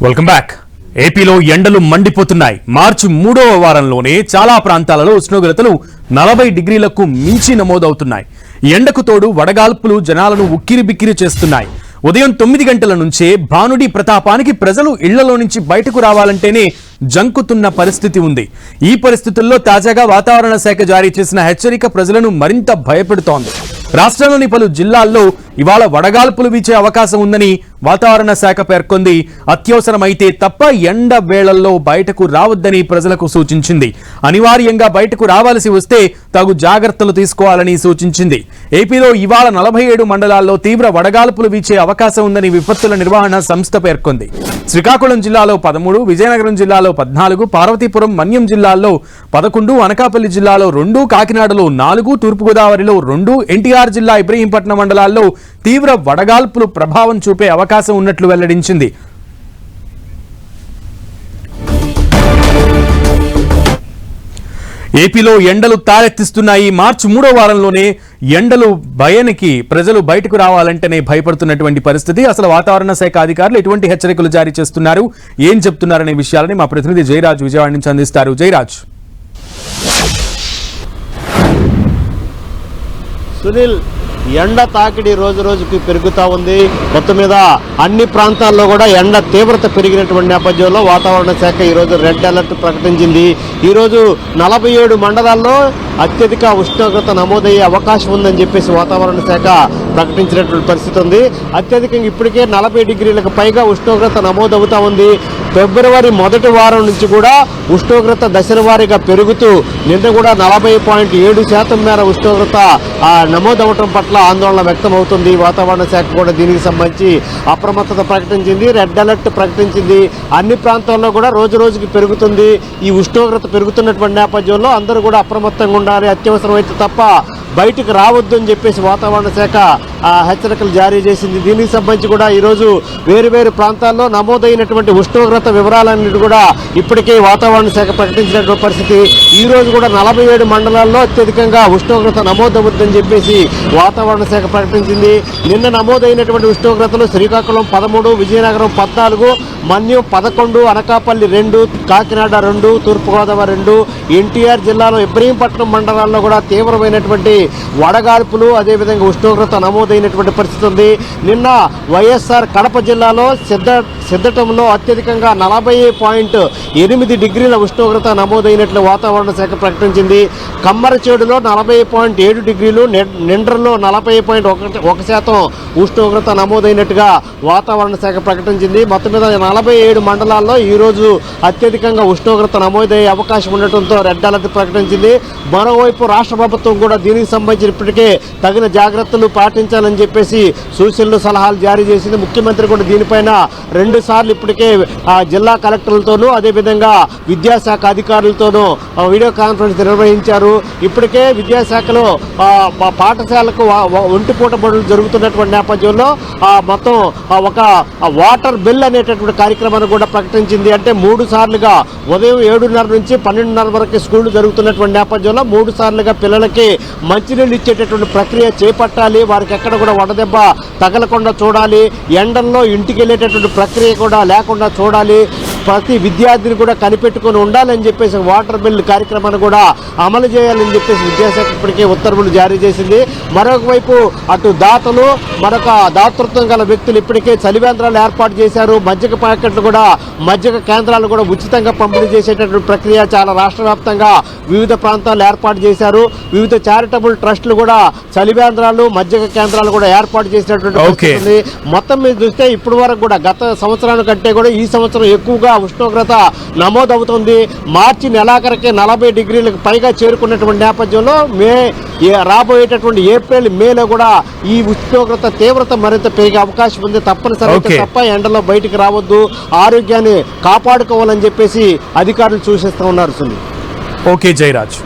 Welcome back. ఏపీలో ఎండలు మండిపోతున్నాయి. మార్చి 3వ వారంలోనే చాలా ప్రాంతాలలో ఉష్ణోగ్రతలు 40 డిగ్రీలకు మించి నమోదవుతున్నాయి. ఎండకు తోడు వడగాల్పులు జనాలను ఉక్కిరిబిక్కిరి చేస్తున్నాయి. ఉదయం 9 గంటల నుంచే భానుడి ప్రతాపానికి ప్రజలు ఇళ్లలో నుంచి బయటకు రావాలంటేనే జంకుతున్న పరిస్థితి ఉంది. ఈ పరిస్థితుల్లో తాజాగా వాతావరణ శాఖ జారీ చేసిన హెచ్చరిక ప్రజలను మరింత భయపెడుతోంది. రాష్ట్రంలోని పలు జిల్లాల్లో ఇవాళ వడగాల్పులు వీచే అవకాశం ఉందని వాతావరణ శాఖ పేర్కొంది. అత్యవసరమైతే తప్ప ఎండ వేళల్లో బయటకు రావద్దని ప్రజలకు సూచించింది. అనివార్యంగా బయటకు రావాల్సి వస్తే తగు జాగ్రత్తలు తీసుకోవాలని సూచించింది. ఏపీలో ఇవాళ 47 మండలాల్లో తీవ్ర వడగాల్పులు వీచే అవకాశం ఉందని విపత్తుల నిర్వహణ సంస్థ పేర్కొంది. శ్రీకాకుళం జిల్లాలో 13, విజయనగరం జిల్లాలో 14, పార్వతీపురం, మన్యం జిల్లాల్లో 11, అనకాపల్లి జిల్లాలో 2, కాకినాడలో 4, తూర్పుగోదావరిలో 2, ఎన్టీఆర్ జిల్లా ఇబ్రహీంపట్నం మండలాల్లో తీవ్ర వడగాల్పులు ప్రభావం చూపే అవకాశం ఉన్నట్లు వెల్లడించింది. ఏపీలో ఎండలు తారెత్తిస్తున్నాయి. మార్చి 3వ వారంలోనే ఎండలు భయానికి ప్రజలు బయటకు రావాలంటేనే భయపడుతున్నటువంటి పరిస్థితి. అసలు వాతావరణ శాఖ అధికారులు ఎటువంటి హెచ్చరికలు జారీ చేస్తున్నారు, ఏం చెప్తున్నారనే విషయాలని మా ప్రతినిధి జయరాజ్ విజయవాడ నుంచి అందిస్తారు. జయరాజ్. సునీల్, ఎండ తాకిడి రోజు రోజుకి పెరుగుతూ ఉంది. మొత్తం మీద అన్ని ప్రాంతాల్లో కూడా ఎండ తీవ్రత పెరిగినటువంటి నేపథ్యంలో వాతావరణ శాఖ ఈరోజు రెడ్ అలర్ట్ ప్రకటించింది. ఈరోజు 47 మండలాల్లో అత్యధిక ఉష్ణోగ్రత నమోదయ్యే అవకాశం ఉందని చెప్పేసి వాతావరణ శాఖ ప్రకటించినటువంటి పరిస్థితి ఉంది. అత్యధికంగా ఇప్పటికే 40 డిగ్రీలకు పైగా ఉష్ణోగ్రత నమోదవుతా ఉంది. ఫిబ్రవరి మొదటి వారం నుంచి కూడా ఉష్ణోగ్రత దశల వారీగా పెరుగుతూ నిన్న కూడా 40.7% మేర ఉష్ణోగ్రత నమోదవటం పట్ల ఆందోళన వ్యక్తమవుతుంది. వాతావరణ శాఖ కూడా దీనికి సంబంధించి అప్రమత్తత ప్రకటించింది, రెడ్ అలర్ట్ ప్రకటించింది. అన్ని ప్రాంతాల్లో కూడా రోజు రోజుకి పెరుగుతుంది. ఈ ఉష్ణోగ్రత పెరుగుతున్నటువంటి నేపథ్యంలో అందరూ కూడా అప్రమత్తంగా ఉండాలి, అత్యవసరమైతే తప్ప బయటకు రావద్దు అని చెప్పేసి వాతావరణ శాఖ హెచ్చరికలు జారీ చేసింది. దీనికి సంబంధించి కూడా ఈరోజు వేరు ప్రాంతాల్లో నమోదైనటువంటి ఉష్ణోగ్రత వివరాలన్నిటి కూడా ఇప్పటికే వాతావరణ శాఖ ప్రకటించినటువంటి పరిస్థితి. ఈ రోజు కూడా 47 మండలాల్లో అత్యధికంగా ఉష్ణోగ్రత నమోదవుద్దని చెప్పేసి వాతావరణ శాఖ ప్రకటించింది. నిన్న నమోదైనటువంటి ఉష్ణోగ్రతలు శ్రీకాకుళం 13, విజయనగరం 14, మన్యం 11, అనకాపల్లి 2, కాకినాడ 2, తూర్పుగోదావరి 2, ఎన్టీఆర్ జిల్లాలో ఇబ్రహీంపట్నం మండలాల్లో కూడా తీవ్రమైనటువంటి వడగాల్పులు అదేవిధంగా ఉష్ణోగ్రత నమోదైనటువంటి పరిస్థితి ఉంది. నిన్న వైఎస్ఆర్ కడప జిల్లాలో సిద్ధటంలో అత్యధికంగా 40.8 డిగ్రీల ఉష్ణోగ్రత నమోదైనట్లు వాతావరణ శాఖ ప్రకటించింది. కమ్మరచేడులో 40.7 డిగ్రీలు, నిండ్రలో 40.1% ఉష్ణోగ్రత నమోదైనట్టుగా వాతావరణ శాఖ ప్రకటించింది. మొత్తం మీద 47 మండలాల్లో ఈరోజు అత్యధికంగా ఉష్ణోగ్రత నమోదయ్యే అవకాశం ఉండటంతో రెడ్ అలర్ట్ ప్రకటించింది. మరోవైపు రాష్ట్ర ప్రభుత్వం కూడా దీనికి సంబంధించి ఇప్పటికే తగిన జాగ్రత్తలు పాటించాలని చెప్పేసి సూచనలు, సలహాలు జారీ చేసింది. ముఖ్యమంత్రి కూడా దీనిపైన 2 సార్లు ఇప్పటికే జిల్లా కలెక్టర్లతోనూ అదేవిధంగా విద్యాశాఖ అధికారులతోనూ వీడియో కాన్ఫరెన్స్ నిర్వహించారు. ఇప్పటికే విద్యాశాఖలో పాఠశాలకు ఒంటిపూట బడులు జరుగుతున్నటువంటి నేపథ్యంలో మొత్తం ఒక వాటర్ బిల్ అనేటటువంటి కార్యక్రమాన్ని కూడా ప్రకటించింది. అంటే 3 సార్లుగా ఉదయం 7:30 నుంచి 12:30 వరకు స్కూళ్లు జరుగుతున్నటువంటి నేపథ్యంలో 3 సార్లుగా పిల్లలకి మంచినీళ్ళు ఇచ్చేటటువంటి ప్రక్రియ చేపట్టాలి. వారికి ఎక్కడ కూడా వడదెబ్బ తగలకుండా చూడాలి. ఎండల్లో ఇంటికి వెళ్ళేటటువంటి ప్రక్రియ కూడా లేకుండా చూడాలి. ప్రతి విద్యార్థిని కూడా కనిపెట్టుకుని ఉండాలని చెప్పేసి వాటర్ బిల్ కార్యక్రమాన్ని కూడా అమలు చేయాలని చెప్పేసి విద్యాశాఖ ఇప్పటికే ఉత్తర్వులు జారీ చేసింది. మరొక వైపు అటు దాతలు, మరొక దాతృత్వం గల వ్యక్తులు ఇప్పటికే చలివేంద్రాలు ఏర్పాటు చేశారు. మజ్జిగ ప్యాకెట్లు కూడా, మజ్జిగ కేంద్రాలు కూడా ఉచితంగా పంపిణీ చేసేటటువంటి ప్రక్రియ చాలా రాష్ట్ర వ్యాప్తంగా వివిధ ప్రాంతాల్లో ఏర్పాటు చేశారు. వివిధ చారిటబుల్ ట్రస్టులు కూడా చలివేంద్రాలు, మజ్జిగ కేంద్రాలు కూడా ఏర్పాటు చేసినటువంటి పరిస్థితి. మొత్తం మీద చూస్తే ఇప్పటి వరకు కూడా గత సంవత్సరాల కంటే కూడా ఈ సంవత్సరం ఎక్కువగా ఉష్ణోగ్రత నమోదవుతుంది. మార్చి నెలాఖరుకే 40 డిగ్రీలకు పైగా చేరుకున్నటువంటి నేపథ్యంలో రాబోయేటటువంటి ఏప్రిల్, మేలో కూడా ఈ ఉష్ణోగ్రత తీవ్రత మరింత పెరిగే అవకాశం ఉంది. తప్పనిసరిగా తప్ప ఎండలో బయటికి రావద్దు, ఆరోగ్యాన్ని కాపాడుకోవాలని చెప్పేసి అధికారులు సూచిస్తూ ఉన్నారు. సునీల్. ఓకే జయరాజ్.